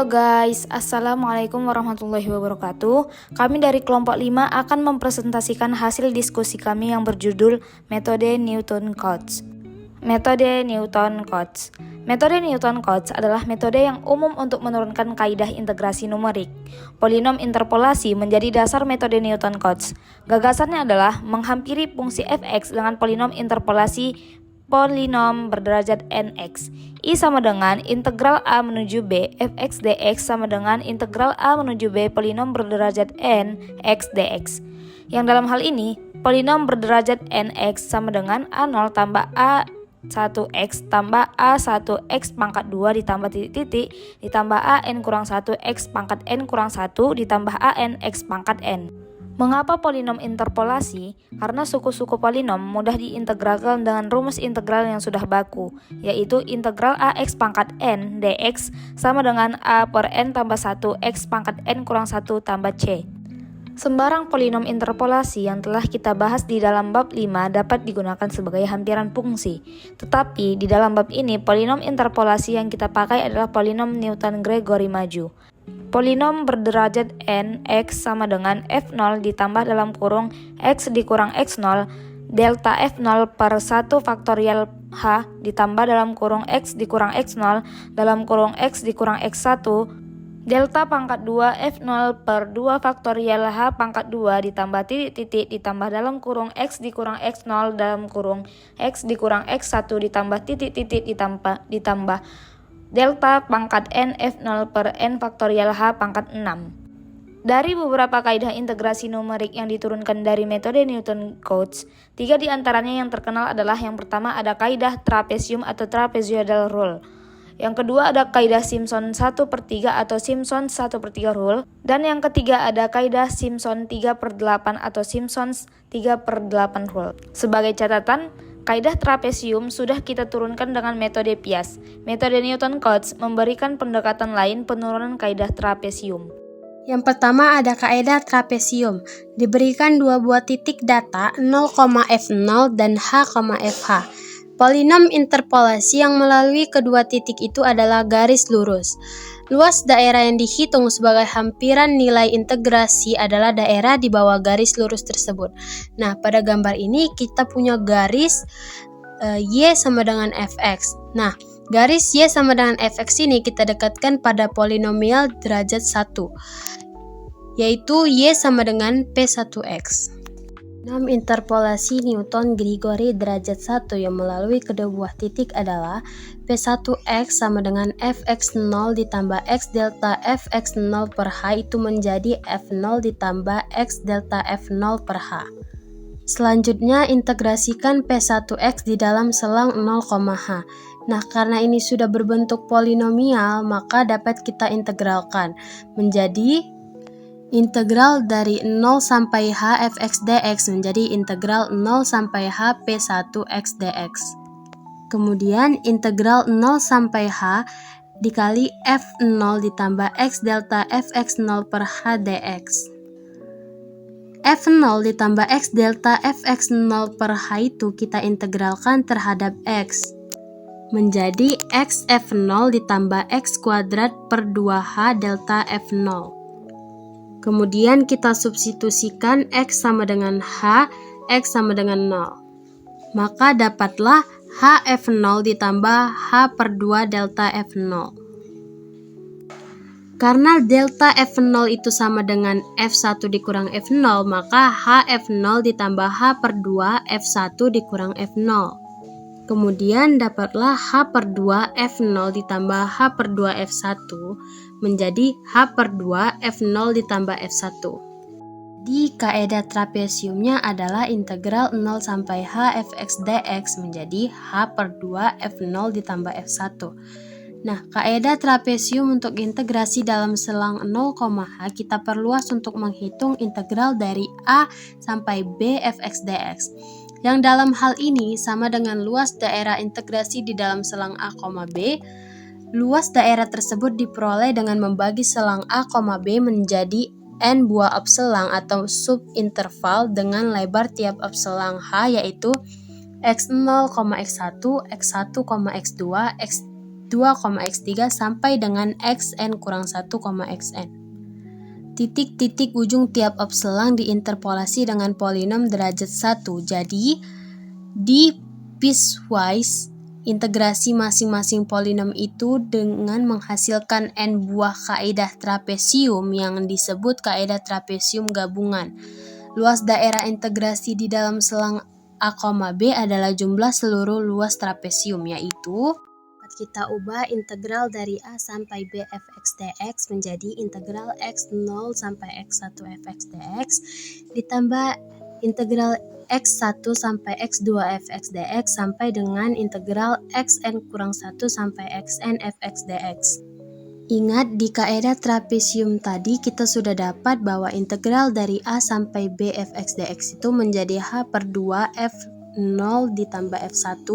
Halo guys, Assalamualaikum warahmatullahi wabarakatuh. Kami dari kelompok 5 akan mempresentasikan hasil diskusi kami yang berjudul Metode Newton-Cotes. Metode Newton-Cotes. Metode Newton-Cotes adalah metode yang umum untuk menurunkan kaidah integrasi numerik. Polinom interpolasi menjadi dasar metode Newton-Cotes. Gagasannya adalah menghampiri fungsi fx dengan polinom interpolasi polinom berderajat nx. I sama dengan integral a menuju b fx dx sama dengan integral a menuju b polinom berderajat n x dx. Yang dalam hal ini, polinom berderajat nx sama dengan a0 tambah a1x tambah a1x pangkat 2 ditambah titik-titik ditambah an kurang 1x pangkat n kurang 1 ditambah an x pangkat n. Mengapa polinom interpolasi? Karena suku-suku polinom mudah diintegralkan dengan rumus integral yang sudah baku, yaitu integral ax pangkat n dx sama dengan a per n tambah 1x pangkat n kurang 1 tambah c. Sembarang polinom interpolasi yang telah kita bahas di dalam bab 5 dapat digunakan sebagai hampiran fungsi. Tetapi di dalam bab ini polinom interpolasi yang kita pakai adalah polinom Newton-Gregory maju. Polinom berderajat n x sama dengan f0 ditambah dalam kurung x dikurang x0 delta f0 per 1 faktorial h ditambah dalam kurung x dikurang x0 dalam kurung x dikurang x1 delta pangkat 2 f0 per 2 faktorial h pangkat 2 ditambah titik-titik ditambah dalam kurung x dikurang x0 dalam kurung x dikurang x1 ditambah titik-titik ditambah delta pangkat n f0 per n faktorial h pangkat 6. Dari beberapa kaidah integrasi numerik yang diturunkan dari metode Newton-Cotes, 3 diantaranya yang terkenal adalah yang pertama ada kaidah trapezium atau trapezoidal rule. Yang kedua ada kaidah Simpson 1/3 atau Simpson 1/3 rule. Dan yang ketiga ada kaidah Simpson 3/8 atau Simpson's 3/8 rule. Sebagai catatan, kaidah trapezium sudah kita turunkan dengan metode Piast. Metode Newton-Cotes memberikan pendekatan lain penurunan kaidah trapezium. Yang pertama ada kaidah trapezium. Diberikan dua buah titik data 0,f0 dan h,fh. Polinom interpolasi yang melalui kedua titik itu adalah garis lurus. Luas daerah yang dihitung sebagai hampiran nilai integrasi adalah daerah di bawah garis lurus tersebut. Nah, pada gambar ini kita punya garis y sama dengan fx. Nah, garis y sama dengan fx ini kita dekatkan pada polinomial derajat 1, yaitu y sama dengan p1x. Polinom interpolasi Newton-Gregory derajat 1 yang melalui kedua buah titik adalah P1x sama dengan fx0 ditambah x delta fx0 per h itu menjadi f0 ditambah x delta f0 per h. Selanjutnya integrasikan P1x di dalam selang 0,h. Nah, karena ini sudah berbentuk polinomial, maka dapat kita integralkan menjadi integral dari 0 sampai h fx dx menjadi integral 0 sampai h p1x dx. Kemudian integral 0 sampai h dikali f0 ditambah x delta fx0 per h dx. f0 ditambah x delta fx0 per h itu kita integralkan terhadap x menjadi x f0 ditambah x kuadrat per 2h delta f0. Kemudian kita substitusikan x sama dengan h, x sama dengan 0. Maka dapatlah h f0 ditambah h per 2 delta f0. Karena delta f0 itu sama dengan f1 dikurang f0, maka h f0 ditambah h per 2 f1 dikurang f0. Kemudian dapatlah h per 2 f0 ditambah h per 2 f1 menjadi h per 2 f0 ditambah f1. Di kaidah trapeziumnya adalah integral 0 sampai h fx dx menjadi h per 2 f0 ditambah f1. Nah, kaidah trapezium untuk integrasi dalam selang 0,h kita perluas untuk menghitung integral dari a sampai b fx dx. Yang dalam hal ini sama dengan luas daerah integrasi di dalam selang a, b. Luas daerah tersebut diperoleh dengan membagi selang a, b menjadi n buah upselang atau subinterval dengan lebar tiap upselang h yaitu x0, x1, x1, x2, x3 X2,X3 sampai dengan Xn kurang 1, Xn. Titik-titik ujung tiap obselang diinterpolasi dengan polinom derajat 1. Jadi, di piecewise integrasi masing-masing polinom itu dengan menghasilkan n buah kaedah trapesium yang disebut kaedah trapesium gabungan. Luas daerah integrasi di dalam selang A, B adalah jumlah seluruh luas trapesium, yaitu kita ubah integral dari A sampai B fx dx menjadi integral x0 sampai x1 fx dx ditambah integral x1 sampai x2 fx dx sampai dengan integral xn kurang 1 sampai xn fx dx. Ingat, di kaedah trapesium tadi kita sudah dapat bahwa integral dari A sampai B fx dx itu menjadi h per 2 f0 ditambah f1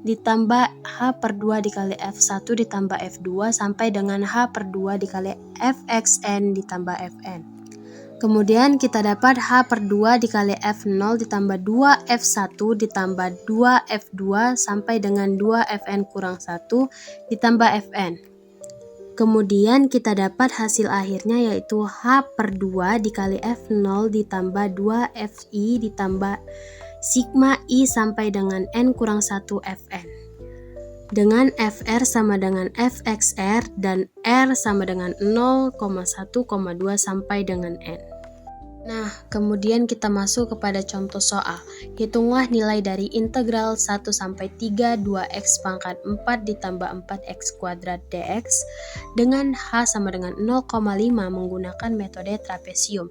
ditambah h per 2 dikali f1 ditambah f2 sampai dengan h per 2 dikali fxn ditambah fn. Kemudian kita dapat h per 2 dikali f0 ditambah 2 f1 ditambah 2 f2 sampai dengan 2 fn kurang 1 ditambah fn. Kemudian kita dapat hasil akhirnya yaitu h per 2 dikali f0 ditambah 2 fi ditambah sigma i sampai dengan n kurang 1 fn. Dengan fr sama dengan fxr dan r sama dengan 0,1,2 sampai dengan n. Nah, kemudian kita masuk kepada contoh soal. Hitunglah nilai dari integral 1 sampai 3 2x pangkat 4 ditambah 4x kuadrat dx dengan h sama dengan 0,5 menggunakan metode trapesium.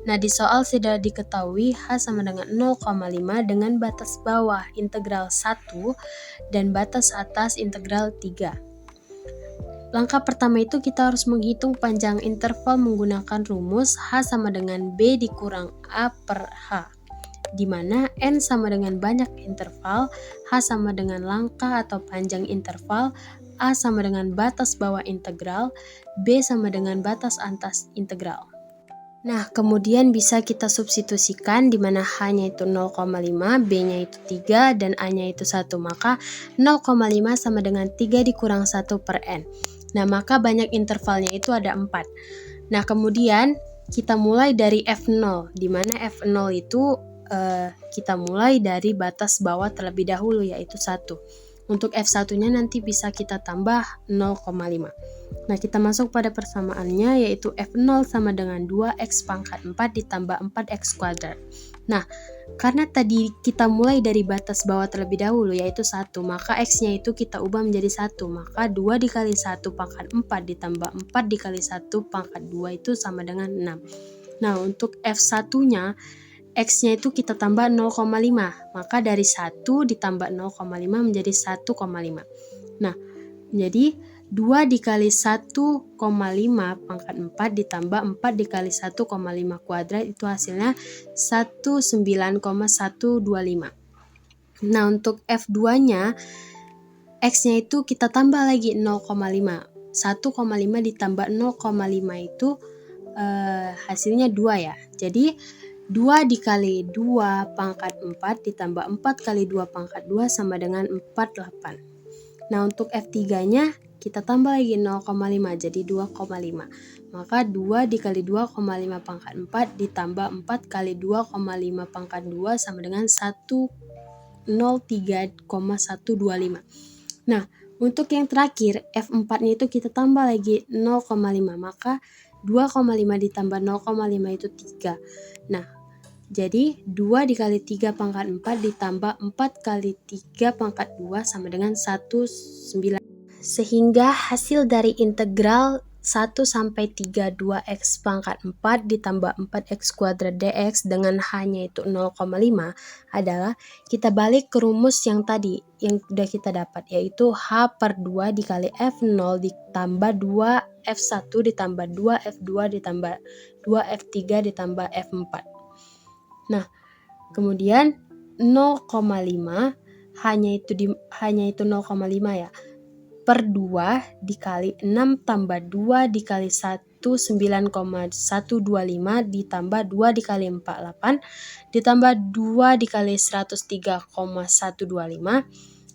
Nah, di soal sudah diketahui h sama dengan 0,5 dengan batas bawah integral 1 dan batas atas integral 3. Langkah pertama itu kita harus menghitung panjang interval menggunakan rumus h sama dengan b dikurang a per h, di mana n sama dengan banyak interval, h sama dengan langkah atau panjang interval, a sama dengan batas bawah integral, b sama dengan batas atas integral. Nah, kemudian bisa kita substitusikan di mana h-nya itu 0,5, b-nya itu 3, dan a-nya itu 1. Maka 0,5 sama dengan 3 dikurang 1 per n. Nah, maka banyak intervalnya itu ada 4. Nah, kemudian kita mulai dari f0, di mana f0 itu kita mulai dari batas bawah terlebih dahulu, yaitu 1. Untuk f1-nya nanti bisa kita tambah 0,5. Nah, kita masuk pada persamaannya, yaitu f0 sama dengan 2x pangkat 4 ditambah 4x kuadrat. Nah, karena tadi kita mulai dari batas bawah terlebih dahulu, yaitu 1, maka x-nya itu kita ubah menjadi 1. Maka 2 dikali 1 pangkat 4 ditambah 4 dikali 1 pangkat 2 itu sama dengan 6. Nah, untuk f1-nya, x-nya itu kita tambah 0,5. Maka dari 1 ditambah 0,5 menjadi 1,5. Nah, jadi 2 dikali 1,5 pangkat 4 ditambah 4 dikali 1,5 kuadrat itu hasilnya 19,125. Nah, untuk F2-nya X-nya itu kita tambah lagi 0,5. 1,5 ditambah 0,5 itu hasilnya 2 ya. Jadi 2 dikali 2 pangkat 4 ditambah 4 kali 2 pangkat 2 sama dengan 48. Nah, untuk F3-nya kita tambah lagi 0,5 jadi 2,5. Maka 2 dikali 2,5 pangkat 4 ditambah 4 kali 2,5 pangkat 2 sama dengan 103,125. Nah, untuk yang terakhir F4-nya itu kita tambah lagi 0,5. Maka 2,5 ditambah 0,5 itu 3. Nah, jadi 2 dikali 3 pangkat 4 ditambah 4 kali 3 pangkat 2 sama dengan 19. Sehingga hasil dari integral 1 sampai 3 2x pangkat 4 ditambah 4x kuadrat dx dengan h-nya itu 0,5 adalah kita balik ke rumus yang tadi yang sudah kita dapat, yaitu h per 2 dikali f0 ditambah 2 f1 ditambah 2 f2 ditambah 2 f3 ditambah f4. Nah, kemudian 0,5 hanya itu 0,5 ya. Per 2 dikali 6 tambah 2 dikali 1 9,125 ditambah 2 dikali 48 ditambah 2 dikali 103,125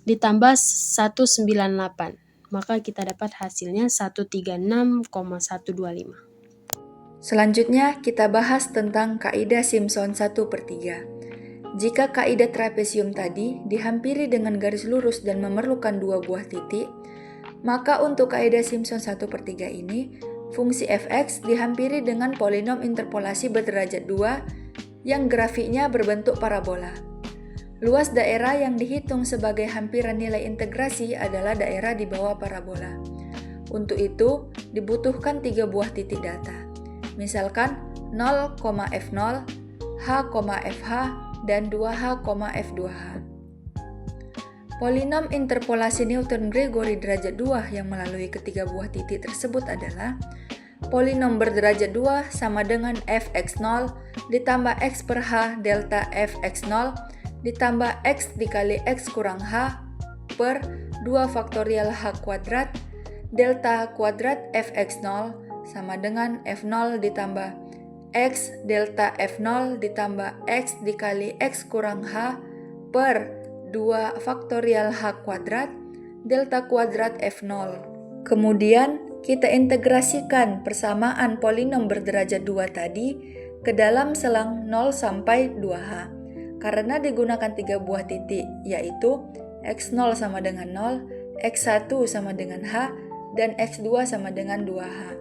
ditambah 198. Maka kita dapat hasilnya 136,125. Selanjutnya kita bahas tentang kaidah Simpson 1/3. Jika kaidah trapesium tadi dihampiri dengan garis lurus dan memerlukan dua buah titik, maka untuk kaidah Simpson 1/3 ini, fungsi fx dihampiri dengan polinom interpolasi berderajat 2 yang grafiknya berbentuk parabola. Luas daerah yang dihitung sebagai hampiran nilai integrasi adalah daerah di bawah parabola. Untuk itu, dibutuhkan 3 buah titik data. Misalkan 0,f0, h,fh, dan 2h,f2h. Polinom interpolasi Newton-Gregory derajat 2 yang melalui ketiga buah titik tersebut adalah polinom berderajat 2 sama dengan fx0 ditambah x per h delta fx0 ditambah x dikali x kurang h per 2 faktorial h kuadrat delta kuadrat fx0 sama dengan f0 ditambah x delta f0 ditambah x dikali x kurang h per 2 faktorial h kuadrat delta kuadrat f0. Kemudian kita integrasikan persamaan polinom berderajat 2 tadi ke dalam selang 0 sampai 2h. Karena digunakan 3 buah titik, yaitu x0 sama dengan 0, x1 sama dengan h, dan x2 sama dengan 2h.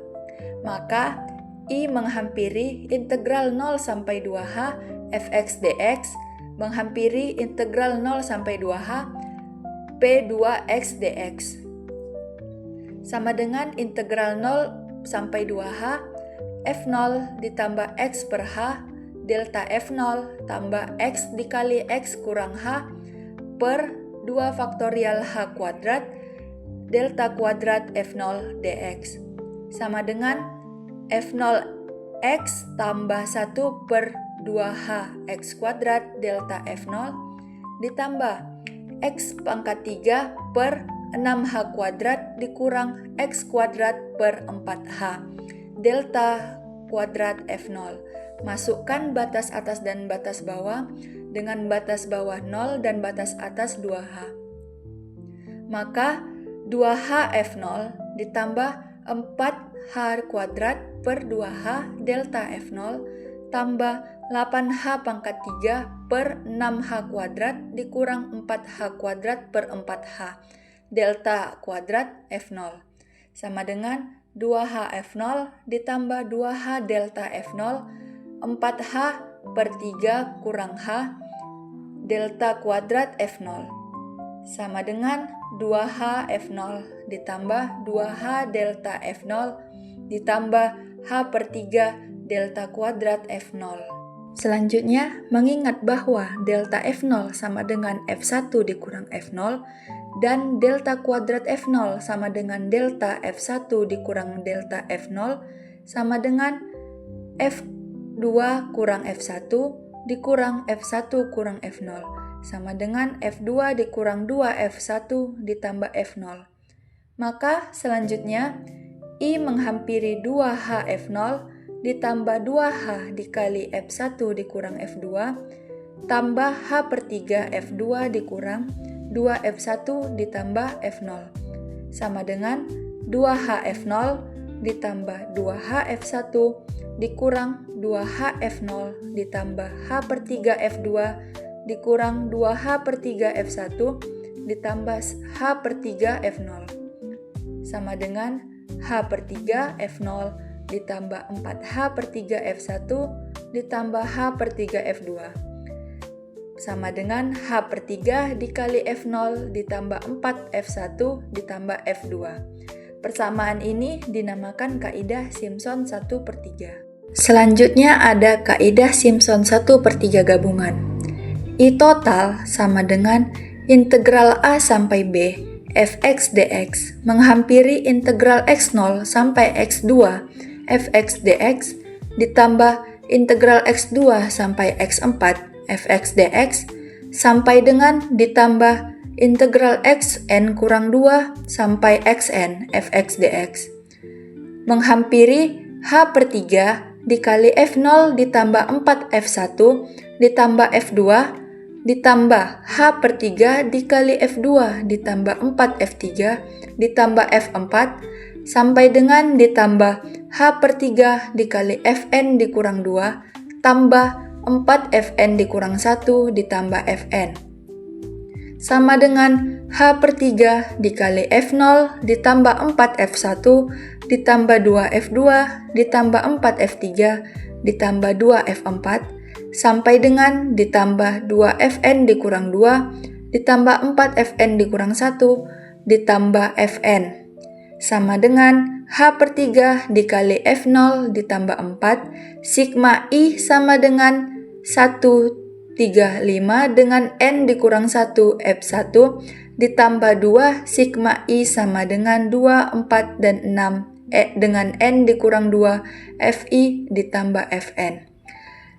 Maka I menghampiri integral 0 sampai 2h fx dx menghampiri integral 0 sampai 2h p2x dx sama dengan integral 0 sampai 2h f0 ditambah x per h delta f0 tambah x dikali x kurang h per 2 faktorial h kuadrat delta kuadrat f0 dx sama dengan f0x tambah 1 per 2h x kuadrat delta f0 ditambah x pangkat 3 per 6h kuadrat dikurang x kuadrat per 4h delta kuadrat f0. Masukkan batas atas dan batas bawah dengan batas bawah 0 dan batas atas 2h. Maka 2h f0 ditambah 4h kuadrat per 2h delta f0 tambah 8h pangkat 3 per 6h kuadrat dikurang 4h kuadrat per 4h delta kuadrat f0 sama dengan 2h f0 ditambah 2h delta f0 4h per 3 kurang h delta kuadrat f0 sama dengan 2h f0 ditambah 2h delta f0 ditambah h per 3 delta kuadrat f0. Selanjutnya, mengingat bahwa delta f0 sama dengan f1 dikurang f0 dan delta kuadrat f0 sama dengan delta f1 dikurang delta f0 sama dengan f2 kurang f1 dikurang f1 kurang f0 sama dengan f2 dikurang 2f1 ditambah f0. Maka selanjutnya I menghampiri 2h f0 ditambah 2h dikali f1 dikurang f2 tambah h per 3 f2 dikurang 2f1 ditambah f0 sama dengan 2h f0 ditambah 2h f1 dikurang 2h f0 ditambah h per 3 f2 dikurang 2h per 3 f1 ditambah h per 3 f0 sama dengan h per 3 f0 ditambah 4h per 3 f1 ditambah h per 3 f2 sama dengan h per 3 dikali f0 ditambah 4f1 ditambah f2. Persamaan ini dinamakan kaidah Simpson 1/3. Selanjutnya ada kaidah Simpson 1/3 gabungan. I total sama dengan integral a sampai b fx dx menghampiri integral x0 sampai x2 fx dx ditambah integral x2 sampai x4 fx dx sampai dengan ditambah integral xn kurang 2 sampai xn fx dx menghampiri h per 3 dikali f0 ditambah 4f1 ditambah f2 ditambah H per 3 dikali F2 ditambah 4F3 ditambah F4 sampai dengan ditambah H per 3 dikali Fn dikurang 2 tambah 4Fn dikurang 1 ditambah Fn. Sama dengan H per 3 dikali F0 ditambah 4F1 ditambah 2F2 ditambah 4F3 ditambah 2F4 sampai dengan ditambah 2Fn dikurang 2 ditambah 4Fn dikurang 1 ditambah Fn. Sama dengan H per 3 dikali F0 ditambah 4 sigma I sama dengan 135 dengan N dikurang 1 F1 ditambah 2 sigma I sama dengan 2, 4, dan 6 dengan N dikurang 2 Fi ditambah Fn.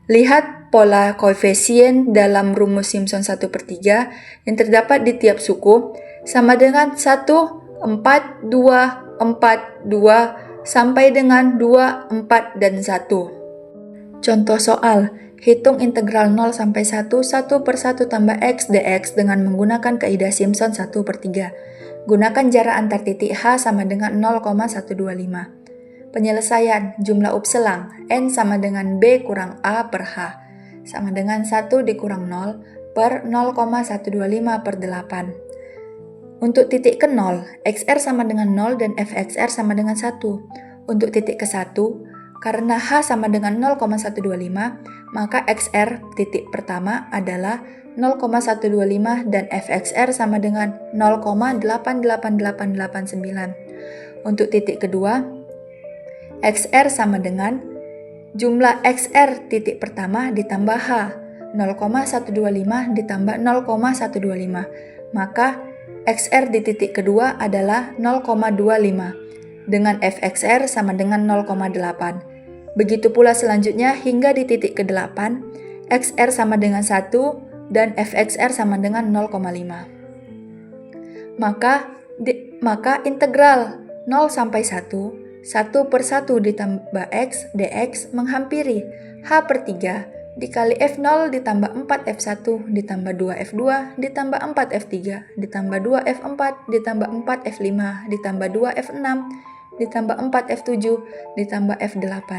Lihat pola koefisien dalam rumus Simpson 1/3 yang terdapat di tiap suku sama dengan 1, 4, 2, 4, 2 sampai dengan 2, 4, dan 1. Contoh soal, hitung integral 0 sampai 1, 1 per 1 tambah X dx dengan menggunakan kaidah Simpson 1/3. Gunakan jarak antar titik H sama dengan 0,125. Penyelesaian, jumlah upselang, N sama dengan B kurang A per H, sama dengan 1 dikurang 0 per 0,125 per 8. Untuk titik ke 0, XR sama dengan 0 dan FXR sama dengan 1. Untuk titik ke 1, karena H sama dengan 0,125, maka XR titik pertama adalah 0,125 dan FXR sama dengan 0,88889. Untuk titik kedua, XR sama dengan jumlah XR titik pertama ditambah H, 0,125 ditambah 0,125. Maka XR di titik kedua adalah 0,25 dengan FXR sama dengan 0,8. Begitu pula selanjutnya hingga di titik ke-8, XR sama dengan 1 dan FXR sama dengan 0,5. Maka integral 0 sampai 1, 1 per 1 ditambah X dx menghampiri H per 3 dikali F0 ditambah 4F1 ditambah 2F2 ditambah 4F3 ditambah 2F4 ditambah 4F5 ditambah 2F6 ditambah 4F7 ditambah F8.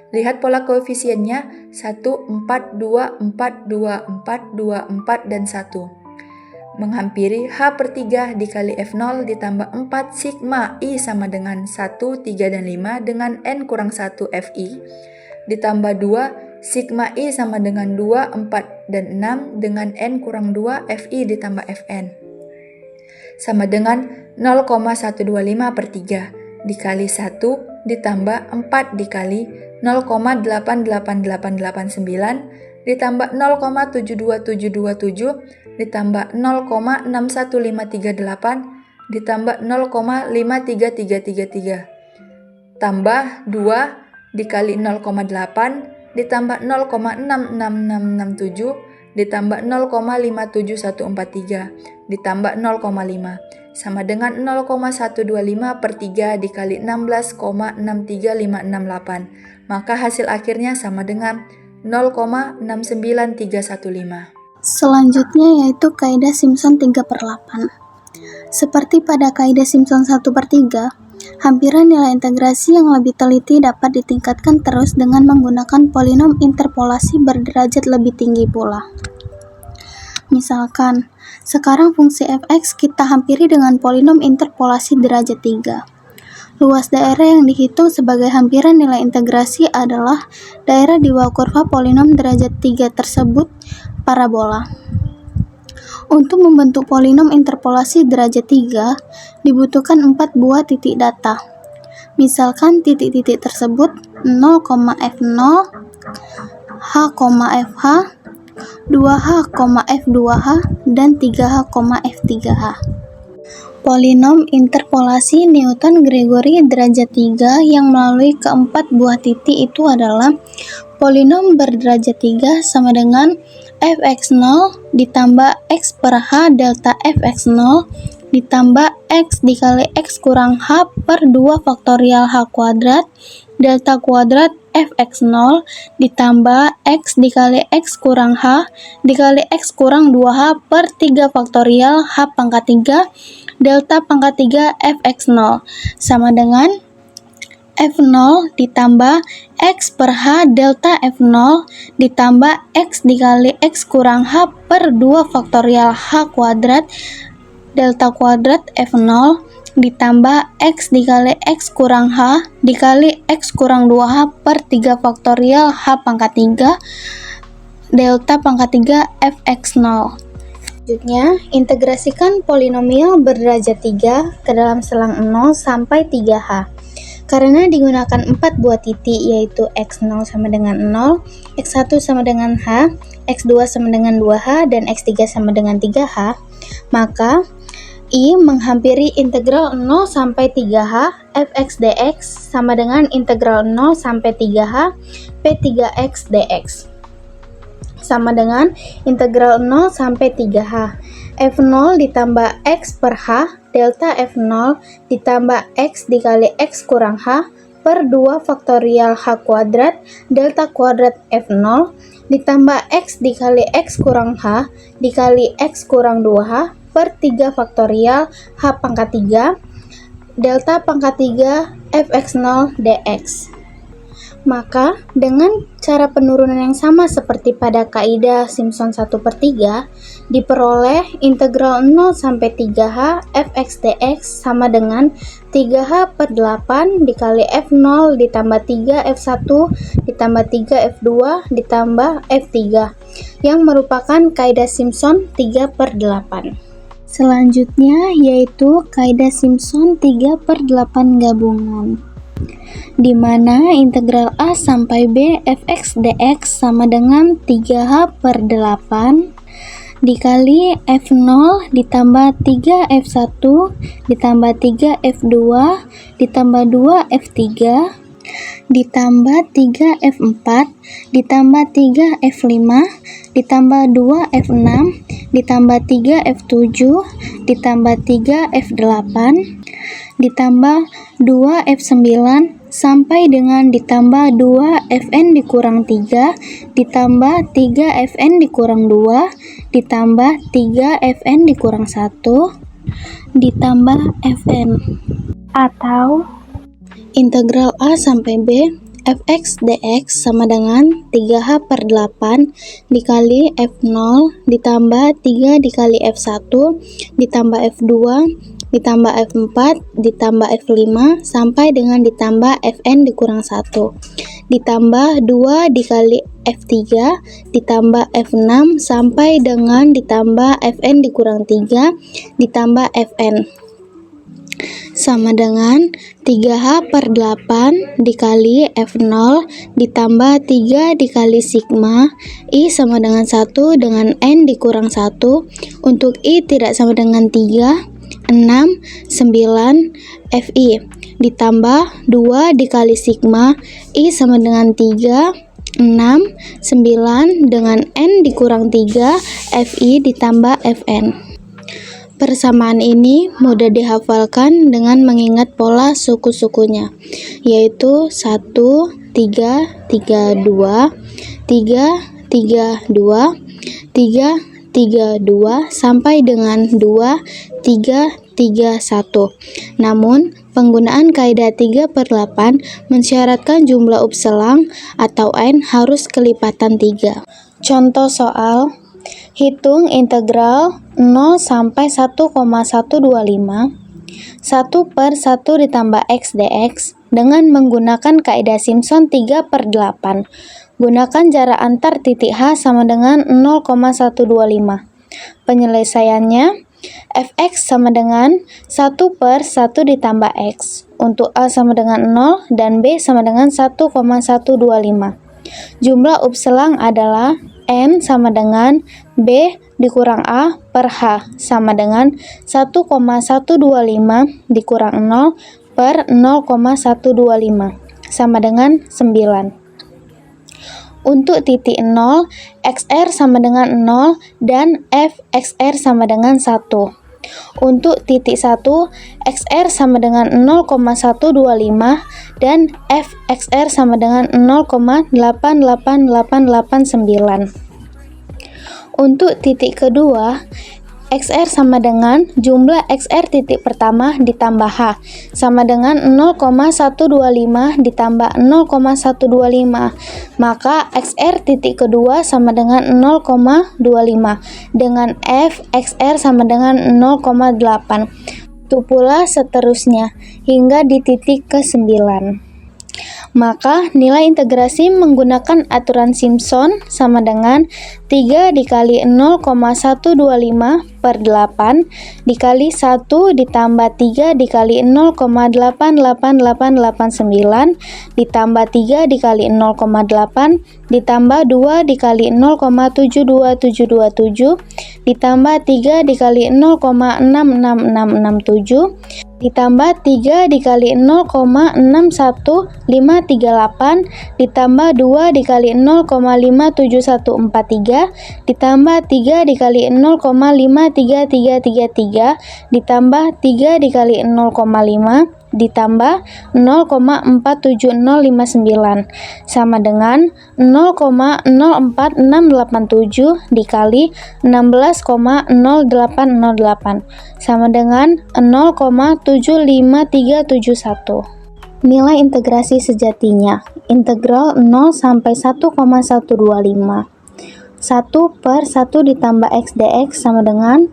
Lihat pola koefisiennya 1, 4, 2, 4, 2, 4, 2, 4, dan 1. Menghampiri H per 3 dikali F0 ditambah 4 sigma I sama dengan 1, 3, dan 5 dengan N kurang 1 Fi ditambah 2 sigma I sama dengan 2, 4, dan 6 dengan N kurang 2 Fi ditambah Fn. Sama dengan 0,125 per 3 dikali 1 ditambah 4 dikali 0,88889 ditambah 0,72727 ditambah 0,61538 ditambah 0,53333 tambah 2 dikali 0,8 ditambah 0,66667 ditambah 0,57143 ditambah 0,5 sama dengan 0,125 per 3 dikali 16,63568. Maka hasil akhirnya sama dengan 0,69315. Selanjutnya yaitu kaidah Simpson 3/8. Seperti pada kaidah Simpson 1/3, hampiran nilai integrasi yang lebih teliti dapat ditingkatkan terus dengan menggunakan polinom interpolasi berderajat lebih tinggi pula. Misalkan, sekarang fungsi fx kita hampiri dengan polinom interpolasi derajat 3. Luas daerah yang dihitung sebagai hampiran nilai integrasi adalah daerah di bawah kurva polinom derajat 3 tersebut parabola. Untuk membentuk polinom interpolasi derajat 3, dibutuhkan 4 buah titik data. Misalkan titik-titik tersebut 0,F0, H,Fh, 2H,F2H, dan 3H,F3H. Polinom interpolasi Newton-Gregory derajat 3 yang melalui keempat buah titik itu adalah polinom berderajat 3 sama dengan fx0 ditambah x per h delta fx0 ditambah x dikali x kurang h per 2 faktorial h kuadrat delta kuadrat fx0 ditambah x dikali x kurang h dikali x kurang 2h per 3 faktorial h pangkat 3 delta pangkat 3 fx0 sama dengan f0 ditambah x per h delta f0 ditambah x dikali x kurang h per 2 faktorial h kuadrat delta kuadrat f0 ditambah x dikali x kurang h dikali x kurang 2h per 3 faktorial h pangkat 3 delta pangkat 3 fx0. Selanjutnya, integrasikan polinomial berderajat 3 ke dalam selang 0 sampai 3h. Karena digunakan 4 buah titik yaitu x0 sama dengan 0, x1 sama dengan h, x2 sama dengan 2h, dan x3 sama dengan 3h, maka I menghampiri integral 0 sampai 3h fx dx sama dengan integral 0 sampai 3h p3x dx sama dengan integral 0 sampai 3h f0 ditambah x per h delta f0 ditambah x dikali x kurang h per 2 faktorial h kuadrat delta kuadrat f0 ditambah x dikali x kurang h dikali x kurang 2h per 3 faktorial h pangkat 3 delta pangkat 3 fx0 dx. Maka dengan cara penurunan yang sama seperti pada kaidah Simpson 1/3 diperoleh integral 0 sampai 3h fx dx sama dengan 3h per 8 dikali f0 ditambah 3f1 ditambah 3f2 ditambah f3 yang merupakan kaidah Simpson 3/8. Selanjutnya yaitu kaidah Simpson 3/8 gabungan, di mana integral A sampai B fx dx sama dengan 3h per 8 dikali f0 ditambah 3f1 ditambah 3f2 ditambah 2f3 ditambah 3f4 ditambah 3f5 ditambah 2f6 ditambah 3f7 ditambah 3f8 ditambah 2f9 sampai dengan ditambah 2fn dikurang 3 ditambah 3fn dikurang 2 ditambah 3fn dikurang 1 ditambah fn, atau integral A sampai B fx dx sama dengan 3h per 8 dikali f0 ditambah 3 dikali f1 ditambah f2 ditambah f4 ditambah f5 sampai dengan ditambah fn dikurang 1 ditambah 2 dikali f3 ditambah f6 sampai dengan ditambah fn dikurang 3 ditambah fn sama dengan 3h per 8 dikali f0 ditambah 3 dikali sigma I sama dengan 1 dengan n dikurang 1 untuk I tidak sama dengan 3 6 9 fi ditambah 2 dikali sigma I sama dengan 3 6 9 dengan n dikurang 3 fi ditambah fn. Persamaan ini mudah dihafalkan dengan mengingat pola suku-sukunya, yaitu 1, 3, 3, 2, 3, 3, 2, 3, 3, 2, sampai dengan 2, 3, 3, 1. Namun, penggunaan kaidah 3/8 mensyaratkan jumlah upselang atau n harus kelipatan 3. Contoh soal: hitung integral 0 sampai 1,125 1 per 1 ditambah x dx dengan menggunakan kaidah Simpson 3/8. Gunakan jarak antar titik H sama dengan 0,125. Penyelesaiannya, fx sama dengan 1 per 1 ditambah x. Untuk A sama dengan 0 dan B sama dengan 1,125. Jumlah upselang adalah N sama dengan B dikurang A per H sama dengan 1,125 dikurang 0 per 0,125 sama dengan 9. Untuk titik 0, XR sama dengan 0 dan F XR sama dengan 1. Untuk titik 1, XR sama dengan 0,125 dan FXR sama dengan 0,88889. Untuk titik kedua, XR sama dengan jumlah XR titik pertama ditambah H sama dengan 0,125 ditambah 0,125. Maka XR titik kedua sama dengan 0,25 dengan F XR sama dengan 0,8. Itu pula seterusnya hingga di titik ke-9. Maka nilai integrasi menggunakan aturan Simpson sama dengan 3 dikali 0,125 per 8 dikali 1 ditambah 3 dikali 0,88889 ditambah 3 dikali 0,8 ditambah 2 dikali 0,72727 ditambah 3 dikali 0,66667 ditambah 3 dikali 0,61538 ditambah 2 dikali 0,57143 ditambah 3 dikali 0,53333 ditambah 3 dikali 0,5 ditambah 0,47059 sama dengan 0,04687 dikali 16,0808 sama dengan 0,75371. Nilai integrasi sejatinya integral 0 sampai 1,125 1 per 1 ditambah x dx sama dengan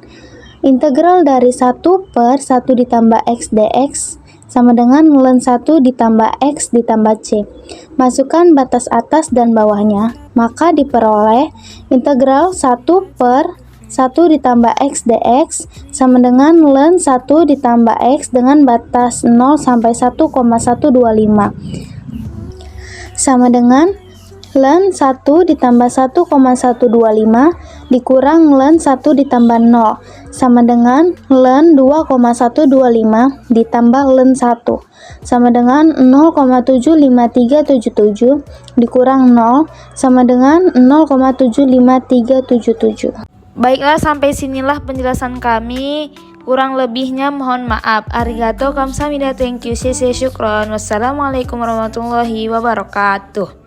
integral dari 1 per 1 ditambah x dx sama dengan ln 1 ditambah x ditambah c. Masukkan batas atas dan bawahnya, maka diperoleh integral 1 per 1 ditambah x dx sama dengan ln 1 ditambah x dengan batas 0 sampai 1,125 sama dengan ln 1 ditambah 1,125 dikurang ln 1 ditambah 0 sama dengan ln 2,125 ditambah ln 1 sama dengan 0,75377 dikurang 0 sama dengan 0,75377. Baiklah, sampai sinilah penjelasan kami. Kurang lebihnya mohon maaf. Arigato kamsahamnida, thank you, syukron. Wassalamualaikum warahmatullahi wabarakatuh.